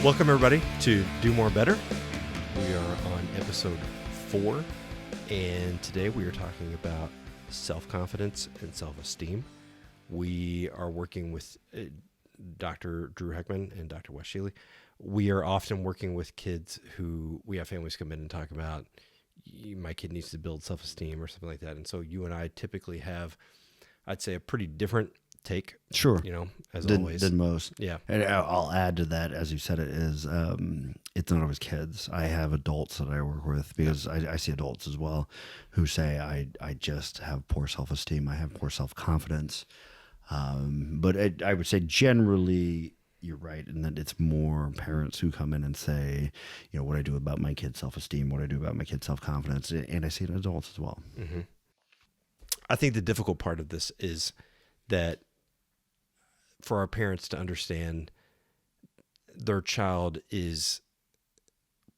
Welcome, everybody, to Do More Better. We are on episode 4, and today we are talking about self-confidence and self-esteem. We are working with Dr. Drew Heckman and Dr. Wes Sheely. We are often working with kids who we have families come in and talk about, my kid needs to build self-esteem or something like that. And so you and I typically have, I'd say, a pretty different take. Sure. As always. Than most. Yeah. And I'll add to that, as you said, it's not always kids. I have adults that I work with because I see adults as well who say, I just have poor self-esteem. I have poor self-confidence. But I would say generally you're right in that it's more parents who come in and say, what I do about my kid's self-esteem, what I do about my kid's self-confidence. And I see it in adults as well. Mm-hmm. I think the difficult part of this is that for our parents to understand their child is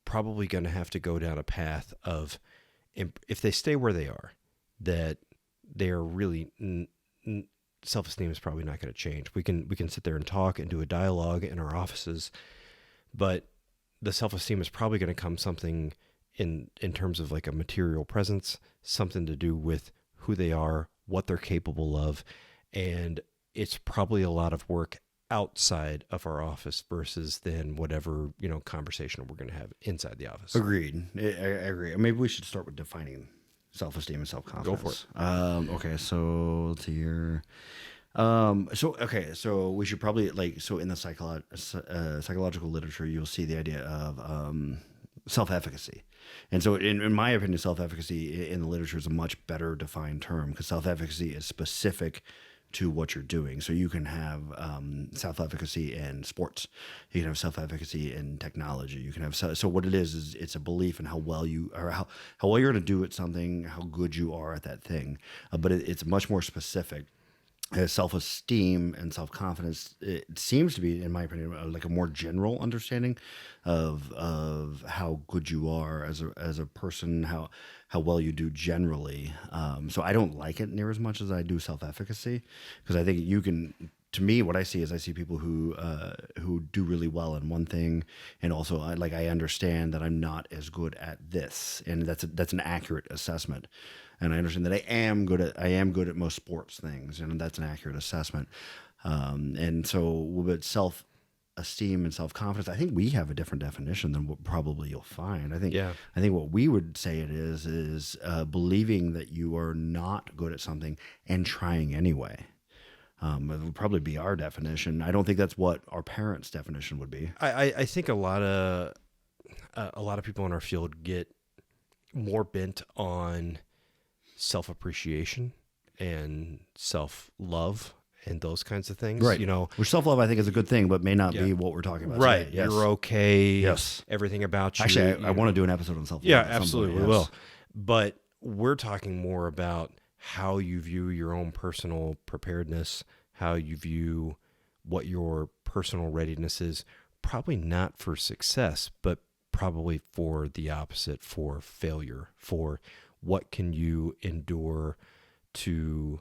probably going to have to go down a path of, if they stay where they are, that they are really, self-esteem is probably not going to change. We can sit there and talk and do a dialogue in our offices, but the self-esteem is probably going to come something in terms of like a material presence, something to do with who they are, what they're capable of, and it's probably a lot of work outside of our office versus then whatever, conversation we're going to have inside the office. Agreed. I agree. Maybe we should start with defining self-esteem and self-confidence. Go for it. Okay. So let's see here. So we should probably in the psychological literature, you'll see the idea of, self-efficacy. And so in my opinion, self-efficacy in the literature is a much better defined term because self-efficacy is specific to what you're doing. So you can have self-efficacy in sports. You can have self-efficacy in technology. You can have so what it is it's a belief in how well you or how well you're going to do at something, how good you are at that thing. But it's much more specific. Self-esteem and self-confidence, it seems to be, in my opinion, like a more general understanding of how good you are as a person, how well you do generally. So I don't like it near as much as I do self-efficacy because I think you can. To me, what I see is people who do really well in one thing, and also I understand that I'm not as good at this, and that's an accurate assessment. And I understand that I am good at most sports things, and that's an accurate assessment. And so with self-esteem and self-confidence, I think we have a different definition than what probably you'll find. I think what we would say it is believing that you are not good at something and trying anyway. It would probably be our definition. I don't think that's what our parents' definition would be. I think a lot of people in our field get more bent on self-appreciation and self-love and those kinds of things. Right. Which self-love I think is a good thing, but may not be what we're talking about right. today. Yes. You're okay. Yes. Everything about you. Actually, I want to do an episode on self-love. Yeah, absolutely. We will. But we're talking more about how you view your own personal preparedness, how you view what your personal readiness is, probably not for success, but probably for the opposite, for failure, for what can you endure to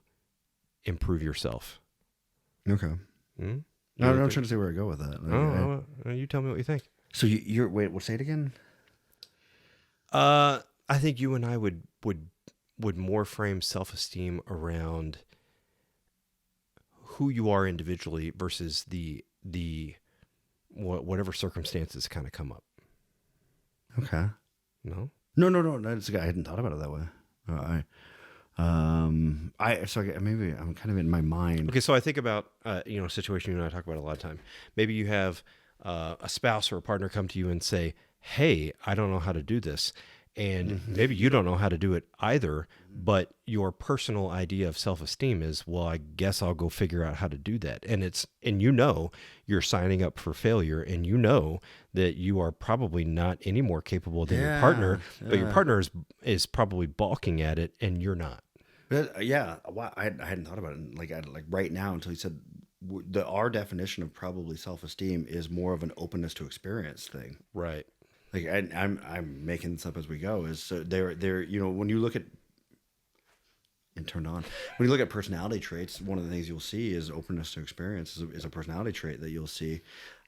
improve yourself. Okay. Hmm? No, I'm trying to see where I go with that. You tell me what you think. So you're wait, we'll say it again. I think you and I would more frame self-esteem around who you are individually versus the whatever circumstances kind of come up. Okay. No. That's I hadn't thought about it that way. Maybe I'm kind of in my mind. Okay, so I think about a situation you and I talk about a lot of time. Maybe you have a spouse or a partner come to you and say, "Hey, I don't know how to do this." And maybe you don't know how to do it either, but your personal idea of self-esteem is, well, I guess I'll go figure out how to do that. And you're signing up for failure, and that you are probably not any more capable than your partner, but your partner is probably balking at it and you're not. Yeah. Wow. I hadn't thought about it like right now until you said our definition of probably self-esteem is more of an openness to experience thing. Right. Like I'm making this up as we go. Is so they're when you look at and turned on. When you look at personality traits, one of the things you'll see is openness to experience is a personality trait that you'll see.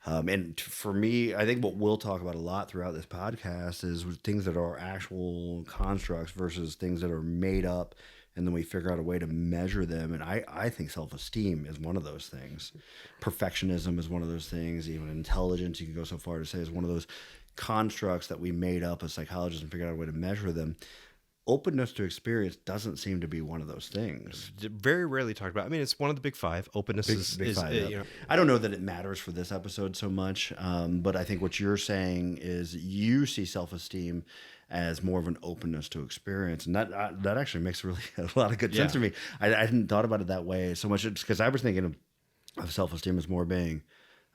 For me, I think what we'll talk about a lot throughout this podcast is things that are actual constructs versus things that are made up, and then we figure out a way to measure them. And I think self-esteem is one of those things. Perfectionism is one of those things. Even intelligence, you can go so far to say, is one of those constructs that we made up as psychologists and figured out a way to measure them. Openness to experience doesn't seem to be one of those things. Very rarely talked about. I mean, it's one of the big five. Openness is five, you know. I don't know that it matters for this episode so much, but I think what you're saying is you see self-esteem as more of an openness to experience, and that actually makes really a lot of good sense to me. I hadn't thought about it that way so much, because I was thinking of self-esteem as more being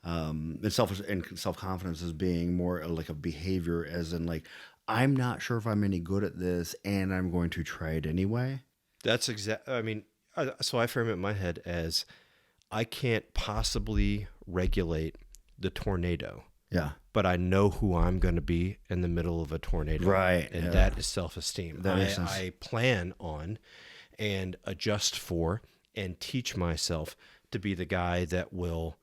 and self-confidence as being more like a behavior, as in like, I'm not sure if I'm any good at this, and I'm going to try it anyway. That's exact. I mean, so I frame it in my head as I can't possibly regulate the tornado. Yeah. But I know who I'm going to be in the middle of a tornado. Right. And that is self-esteem. That makes sense. I plan on and adjust for and teach myself to be the guy that will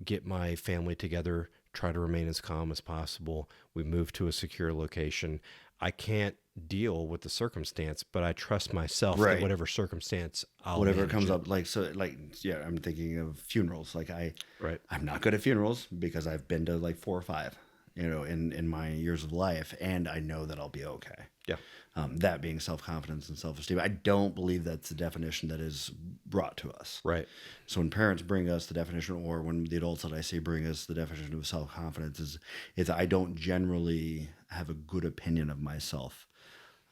get my family together, try to remain as calm as possible. We move to a secure location. I can't deal with the circumstance, but I trust myself Right. that whatever circumstance whatever manage comes it. up, I'm thinking of funerals. Right. I'm not good at funerals because I've been to like 4 or 5, in my years of life, and I know that I'll be okay. Yeah. That being self-confidence and self-esteem. I don't believe that's the definition that is brought to us. Right. So when parents bring us the definition, or when the adults that I see bring us the definition of self-confidence, is I don't generally have a good opinion of myself.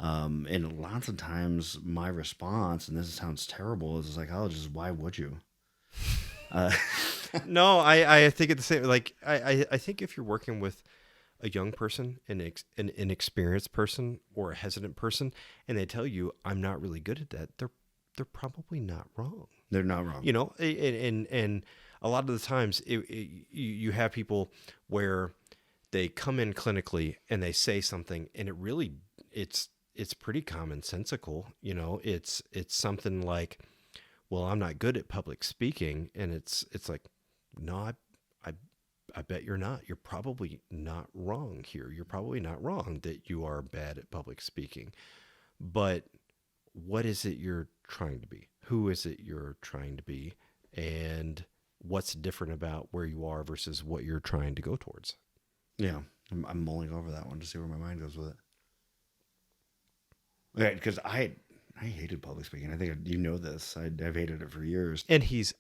And lots of times my response, and this sounds terrible as a psychologist, is why would you? No, I think it's the same. Like, I think if you're working with a young person, an inexperienced person, or a hesitant person, and they tell you, I'm not really good at that, they're probably not wrong. They're not wrong. And a lot of the times you have people where they come in clinically and they say something, and it's pretty commonsensical. It's something like, well, I'm not good at public speaking. And it's like, no, I bet you're not. You're probably not wrong here. You're probably not wrong that you are bad at public speaking. But what is it you're trying to be? Who is it you're trying to be? And what's different about where you are versus what you're trying to go towards? Yeah. I'm mulling over that one to see where my mind goes with it. Yeah, because I hated public speaking. I think you know this. I've hated it for years. And he's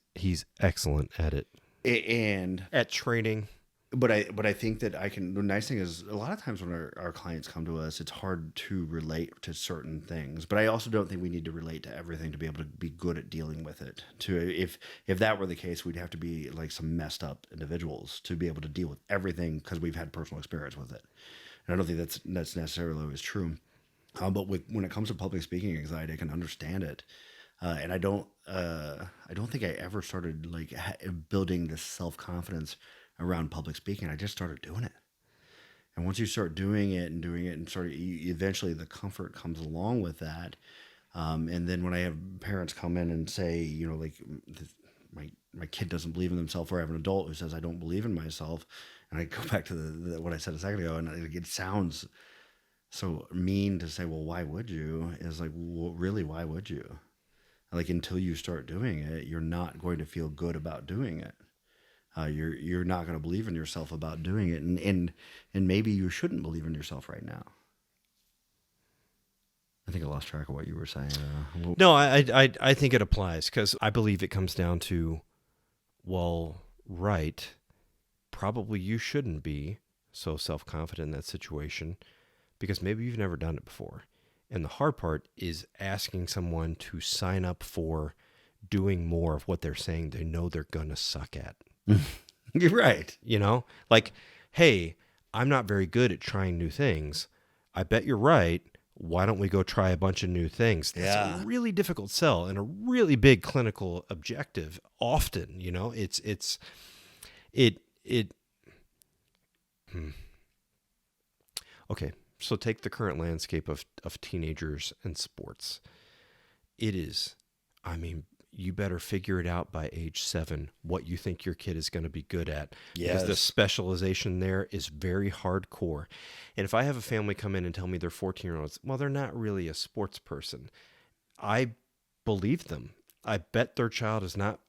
excellent at it. And at training. But I think that the nice thing is, a lot of times when our clients come to us, it's hard to relate to certain things. But I also don't think we need to relate to everything to be able to be good at dealing with it. If that were the case, we'd have to be like some messed up individuals to be able to deal with everything, because we've had personal experience with it. And I don't think that's necessarily always true. But when it comes to public speaking anxiety, I can understand it. And I don't think I ever started like building this self-confidence around public speaking. I just started doing it. And once you start doing it and eventually the comfort comes along with that. And then when I have parents come in and say, my kid doesn't believe in themselves, or I have an adult who says, I don't believe in myself. And I go back to what I said a second ago, and it sounds so mean to say, well, why would you? It's like, well, really, why would you? Like, until you start doing it, you're not going to feel good about doing it. You're not going to believe in yourself about doing it, and maybe you shouldn't believe in yourself right now. I think I lost track of what you were saying. No, I think it applies, because I believe it comes down to, well, right, probably you shouldn't be so self-confident in that situation, because maybe you've never done it before. And the hard part is asking someone to sign up for doing more of what they're saying they know they're going to suck at. You're right. Like, hey, I'm not very good at trying new things. I bet you're right. Why don't we go try a bunch of new things? That's a really difficult sell and a really big clinical objective. Often, Okay. So take the current landscape of teenagers and sports. it is, I mean, you better figure it out by age 7 what you think your kid is going to be good at, because the Yes. specialization there is very hardcore. And if I have a family come in and tell me they're 14-year-olds, well, they're not really a sports person, I believe them. I bet their child is not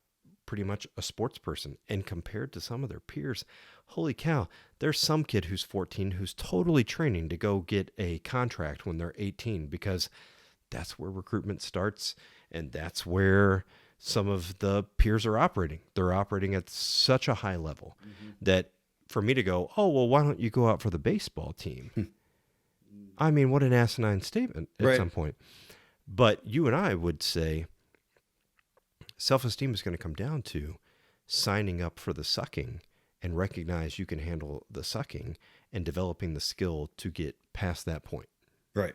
pretty much a sports person. And compared to some of their peers, holy cow, there's some kid who's 14 who's totally training to go get a contract when they're 18, because that's where recruitment starts, and that's where some of the peers are operating. They're operating at such a high level that for me to go, oh, well, why don't you go out for the baseball team? I mean, what an asinine statement at Right. some point. But you and I would say self-esteem is going to come down to signing up for the sucking and recognize you can handle the sucking and developing the skill to get past that point. Right.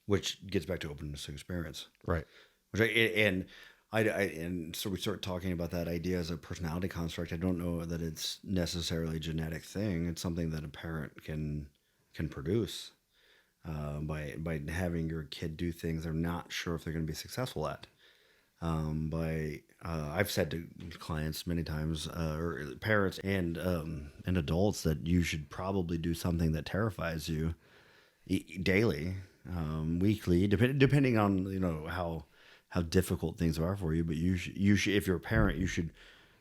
Which gets back to openness to experience. Right. And so we start talking about that idea as a personality construct. I don't know that it's necessarily a genetic thing. It's something that a parent can produce by having your kid do things they're not sure if they're going to be successful at. I've said to clients many times, or parents and adults, that you should probably do something that terrifies you daily, weekly, depending on how difficult things are for you. But you should, if you're a parent, you should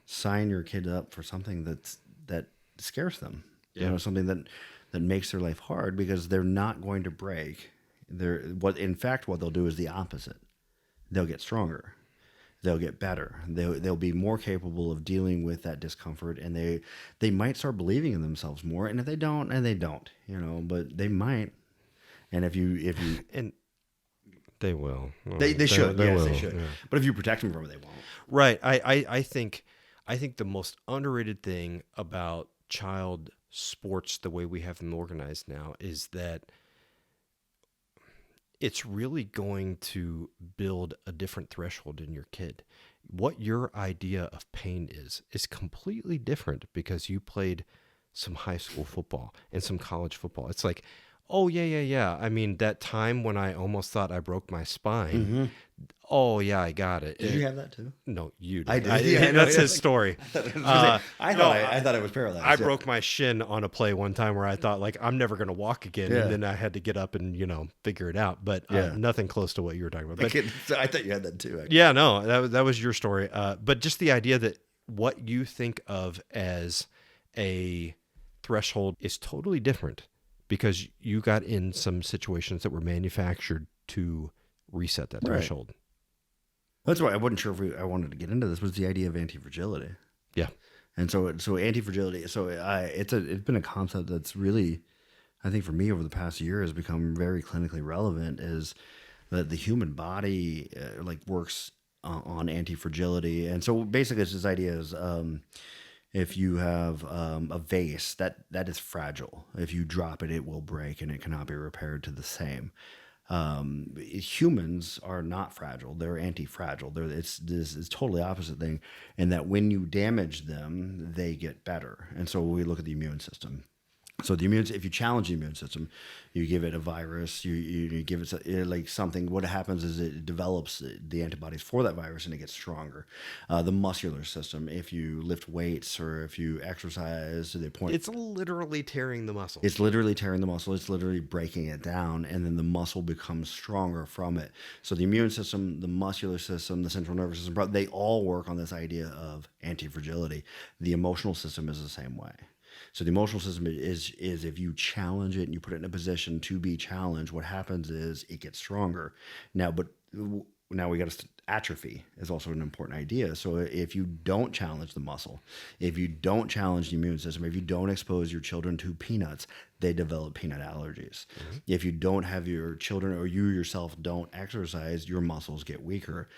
sign your kid up for something that scares them. Yeah. Something that makes their life hard, because they're not going to break. What they'll do is the opposite. They'll get stronger. They'll get better. They'll be more capable of dealing with that discomfort, and they might start believing in themselves more. And if they don't, but they might. And if you And they will. they should, yes, will. they should. Yeah. But if you protect them from it, they won't. Right. I think the most underrated thing about child sports, the way we have them organized now, is that it's really going to build a different threshold in your kid. What your idea of pain is completely different because you played some high school football and some college football. It's like, oh, yeah. I mean, that time when I almost thought I broke my spine. Mm-hmm. Oh, yeah, I got it. Did you have that too? No, you did. I did. Yeah, That's his story. I thought it was paralyzed. I broke my shin on a play one time where I thought, like, I'm never going to walk again. Yeah. And then I had to get up and, figure it out. But nothing close to what you were talking about. But I thought you had that too. Actually. yeah, no, that was your story. But just the idea that what you think of as a threshold is totally different because you got in some situations that were manufactured to reset that Right. threshold. That's why I wasn't sure if I wanted to get into this. Was the idea of anti-fragility? Yeah. And so anti-fragility. So it's been a concept that's really, I think for me over the past year has become very clinically relevant. Is that the human body works on anti-fragility, and so basically it's this idea is if you have a vase that is fragile, if you drop it, it will break and it cannot be repaired to the same. Humans are not fragile; they're anti-fragile. It's totally opposite thing, in that when you damage them, they get better. And so we look at the immune system. So if you challenge the immune system, you give it a virus, you give it something. What happens is it develops the antibodies for that virus and it gets stronger. The muscular system, if you lift weights or if you exercise to the point, It's literally tearing the muscle. it's literally tearing the muscle. It's literally breaking it down, and then the muscle becomes stronger from it. So the immune system, the muscular system, the central nervous system, they all work on this idea of anti-fragility. The emotional system is the same way. So the emotional system is if you challenge it and you put it in a position to be challenged, what happens is it gets stronger. Now we got to atrophy is also an important idea. So if you don't challenge the muscle, if you don't challenge the immune system, if you don't expose your children to peanuts, they develop peanut allergies. Mm-hmm. If you don't have your children or you yourself don't exercise, your muscles get weaker.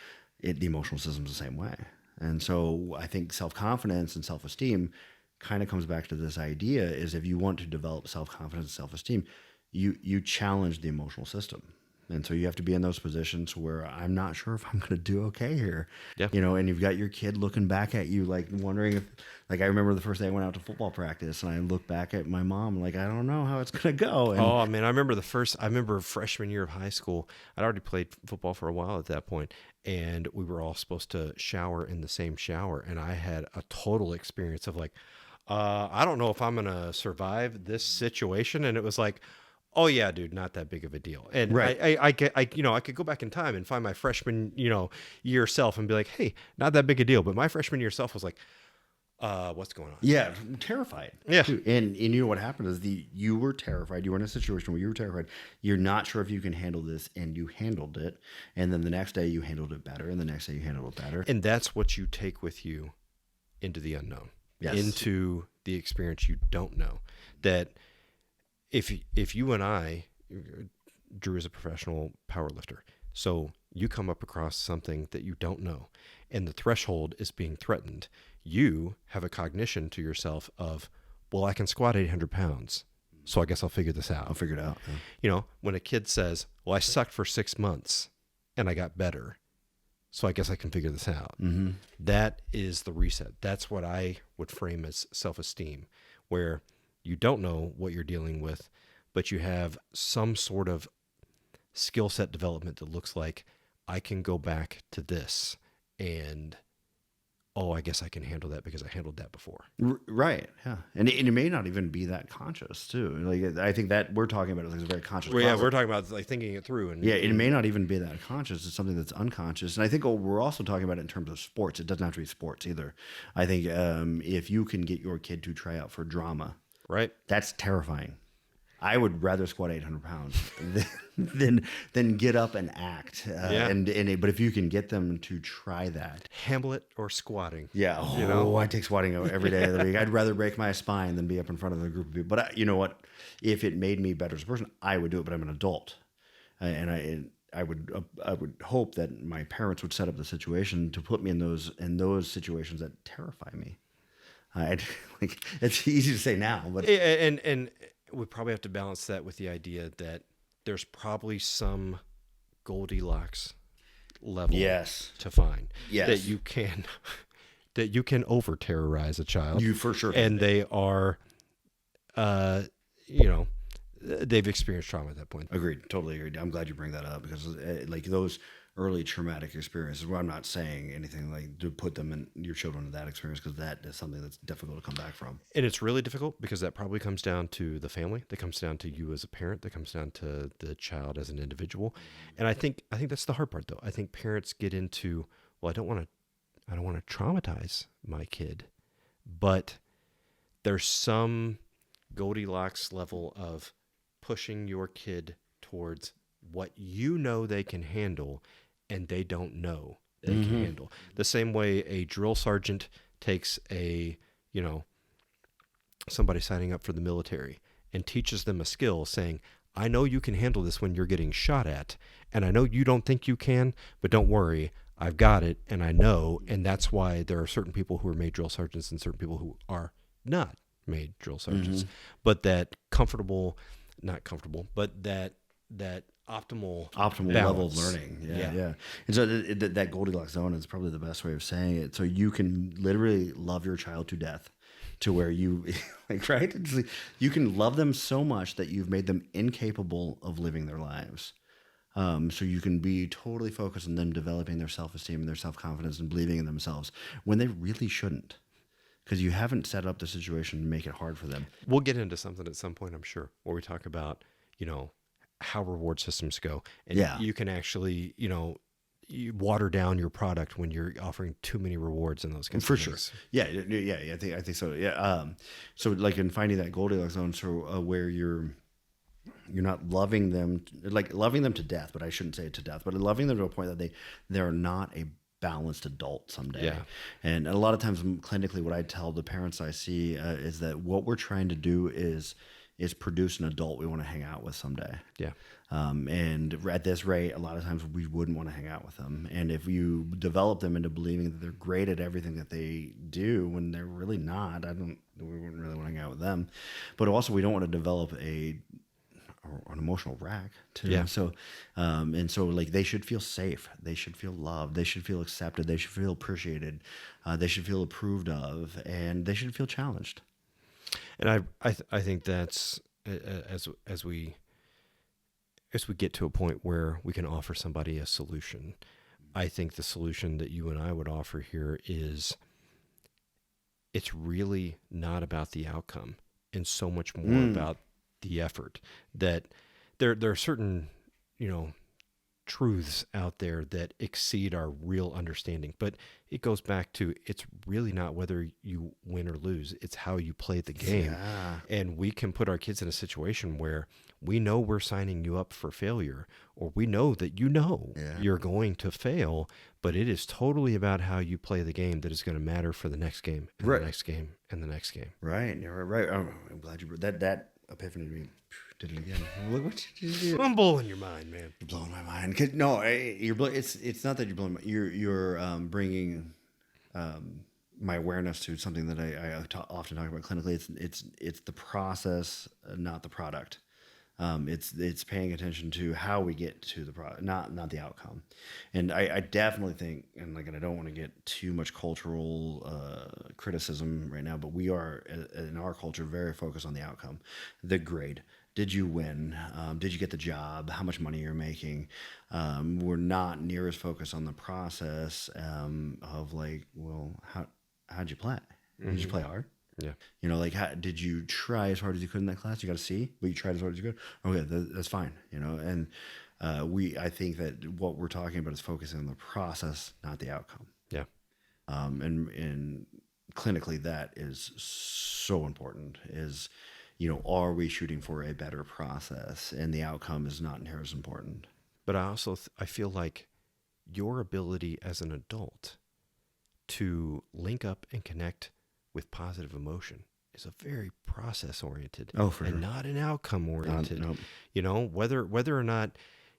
The emotional system is the same way. And so I think self-confidence and self-esteem kind of comes back to this idea is if you want to develop self-confidence and self-esteem, you challenge the emotional system. And so you have to be in those positions where I'm not sure if I'm going to do okay here. Yeah. And you've got your kid looking back at you, like wondering if, like, I remember the first day I went out to football practice and I look back at my mom, like, I don't know how it's going to go. And Oh man, I remember freshman year of high school. I'd already played football for a while at that point, and we were all supposed to shower in the same shower. And I had a total experience of like, I don't know if I'm going to survive this situation. And it was like, oh yeah, dude, not that big of a deal. And Right. I could go back in time and find my freshman, year self and be like, hey, not that big a deal. But my freshman year self was like, what's going on? yeah, terrified. Yeah. Too. And you know what happened is you were terrified. You were in a situation where you were terrified. You're not sure if you can handle this, and you handled it. And then the next day you handled it better, and the next day you handled it better. And that's what you take with you into the unknown, Yes. into the experience you don't know. That if you and I, Drew is a professional power lifter, so you come up across something that you don't know, and the threshold is being threatened, you have a cognition to yourself of, well, I can squat 800 pounds, so I guess I'll figure this out. I'll figure it out. Yeah. When a kid says, well, I sucked for 6 months and I got better, so I guess I can figure this out. Mm-hmm. That is the reset. That's what I would frame as self-esteem, where you don't know what you're dealing with, but you have some sort of skill set development that looks like, I can go back to this and, oh, I guess I can handle that because I handled that before. Right. Yeah. And it may not even be that conscious too. Like, I think that we're talking about it as a very conscious Well, yeah, process. we're talking about like thinking it through. And Yeah, it may not even be that conscious. It's something that's unconscious. And I think we're also talking about it in terms of sports. It doesn't have to be sports either. I think if you can get your kid to try out for drama, right. that's terrifying. I would rather squat 800 pounds than get up and act. But if you can get them to try that. Hamlet or squatting. Yeah. Oh, I take squatting every day of the week. I'd rather break my spine than be up in front of a group of people. But you know what? If it made me better as a person, I would do it. But I'm an adult, and I would hope that my parents would set up the situation to put me in those situations that terrify me. It's easy to say now, but And we probably have to balance that with the idea that there's probably some Goldilocks level to find. Yes. that you can over terrorize a child. You for sure. And they are, they've experienced trauma at that point. Agreed. Totally agreed. I'm glad you bring that up because like those early traumatic experiences, where I'm not saying anything like to put them and your children in that experience, because that is something that's difficult to come back from. And it's really difficult because that probably comes down to the family, that comes down to you as a parent, that comes down to the child as an individual. And I think that's the hard part though. I think parents get into, well, I don't want to traumatize my kid, but there's some Goldilocks level of pushing your kid towards what you know they can handle and they don't know they can handle. The same way a drill sergeant takes somebody signing up for the military and teaches them a skill saying, I know you can handle this when you're getting shot at, and I know you don't think you can, but don't worry, I've got it, and I know, and that's why there are certain people who are made drill sergeants and certain people who are not made drill sergeants. But that optimal level of learning. Yeah. And so that Goldilocks zone is probably the best way of saying it. So you can literally love your child to death, to where you right? It's like you can love them so much that you've made them incapable of living their lives. So you can be totally focused on them developing their self-esteem and their self-confidence and believing in themselves when they really shouldn't, because you haven't set up the situation to make it hard for them. We'll get into something at some point, I'm sure, where we talk about, how reward systems go. And you can actually, you water down your product when you're offering too many rewards and those kinds of things. For sure. Yeah. I think so. Yeah. So like in finding that Goldilocks zone, so where you're not loving them, like loving them to death, but I shouldn't say it to death, but loving them to a point that they're not a balanced adult someday. Yeah. And a lot of times clinically, what I tell the parents I see is that what we're trying to do is produce an adult we want to hang out with someday. Yeah. And at this rate, a lot of times we wouldn't want to hang out with them. And if you develop them into believing that they're great at everything that they do when they're really not, we wouldn't really want to hang out with them. But also we don't want to develop a an emotional wreck too. Yeah. So, and so like they should feel safe. They should feel loved. They should feel accepted. They should feel appreciated. They should feel approved of, and they should feel challenged. And I think that's as we get to a point where we can offer somebody a solution. I think the solution that you and I would offer here is it's really not about the outcome and so much more about the effort. That there are certain, truths out there that exceed our real understanding, but it goes back to, it's really not whether you win or lose, it's how you play the game. Yeah. And we can put our kids in a situation where we know we're signing you up for failure, or we know that you're going to fail, but it is totally about how you play the game that is going to matter for the next game and Right. the next game and the next game. Right. You're right. Oh, I'm glad you brought that epiphany to me. Did it again. Look what you did. I'm blowing your mind, man. You're blowing my mind. 'Cause, no, it's not that you're blowing. You're bringing my awareness to something that I often talk about clinically. It's the process, not the product. It's paying attention to how we get to the product, not the outcome. And I definitely think, and I don't want to get too much cultural criticism right now, but we are in our culture very focused on the outcome, the grade. Did you win? Did you get the job? How much money you're making? We're not near as focused on the process of how'd you play? Did you play hard? Yeah. Did you try as hard as you could in that class? You got a C, but you tried as hard as you could. Okay, that's fine. And I think that what we're talking about is focusing on the process, not the outcome. Yeah. And clinically, that is so important. Is are we shooting for a better process, and the outcome is not near as important. But I also I feel like your ability as an adult to link up and connect with positive emotion is a very process oriented Oh, for and sure. not an outcome oriented. Nope. Whether or not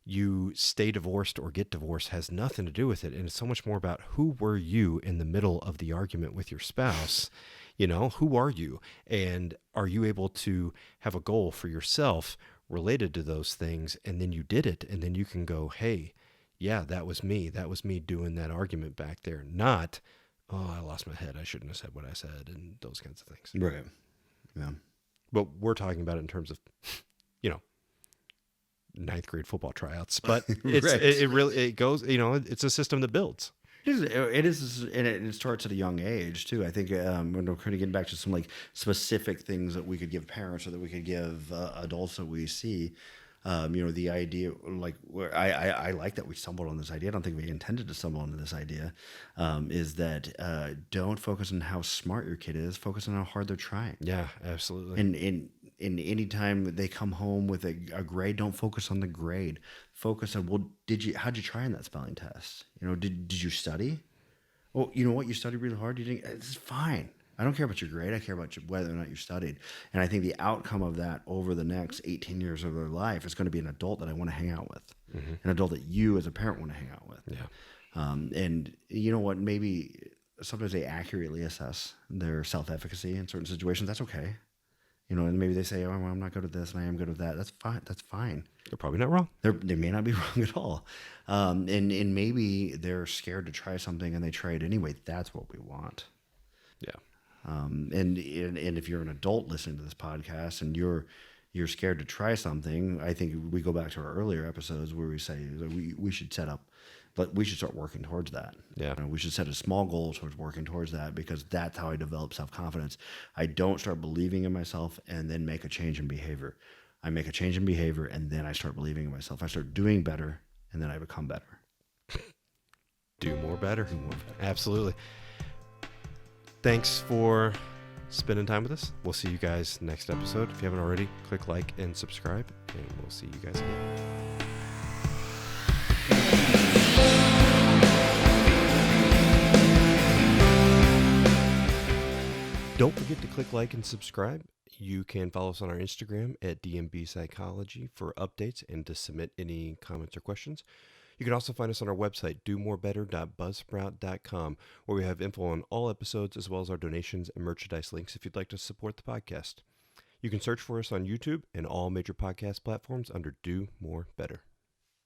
you stay divorced or get divorced has nothing to do with it. And it's so much more about who were you in the middle of the argument with your spouse. Who are you? And are you able to have a goal for yourself related to those things? And then you did it. And then you can go, hey, yeah, that was me. That was me doing that argument back there. Not, oh, I lost my head. I shouldn't have said what I said, and those kinds of things. Right. Yeah. But we're talking about it in terms of, ninth grade football tryouts. But Right. it goes, it's a system that builds. It is, and it starts at a young age too. I think when we're kind of getting back to some specific things that we could give parents or that we could give adults that we see. The idea, where I like that we stumbled on this idea. I don't think we intended to stumble on this idea. Is that don't focus on how smart your kid is. Focus on how hard they're trying. Yeah, absolutely. And any time they come home with a grade, don't focus on the grade. Focus on, how'd you try in that spelling test? Did you study? Well, you know what? You studied really hard. You didn't. It's fine. I don't care about your grade. I care about whether or not you studied. And I think the outcome of that over the next 18 years of their life is going to be an adult that I want to hang out with, an adult that you as a parent want to hang out with. Yeah. And you know what? Maybe sometimes they accurately assess their self-efficacy in certain situations. That's okay. And maybe they say, oh, well, I'm not good at this and I am good at that. That's fine. That's fine. They're probably not wrong. They may not be wrong at all. And maybe they're scared to try something and they try it anyway. That's what we want. Yeah. And if you're an adult listening to this podcast and you're scared to try something, I think we go back to our earlier episodes where we say that we should set up, but we should start working towards that. Yeah. We should set a small goal towards working towards that, because that's how I develop self-confidence. I don't start believing in myself and then make a change in behavior. I make a change in behavior and then I start believing in myself. I start doing better and then I become better. Do more better. Absolutely. Thanks for spending time with us. We'll see you guys next episode. If you haven't already, click like and subscribe, and we'll see you guys again. Don't forget to click like and subscribe. You can follow us on our Instagram at DMB Psychology for updates and to submit any comments or questions. You can also find us on our website, domorebetter.buzzsprout.com, where we have info on all episodes as well as our donations and merchandise links if you'd like to support the podcast. You can search for us on YouTube and all major podcast platforms under Do More Better.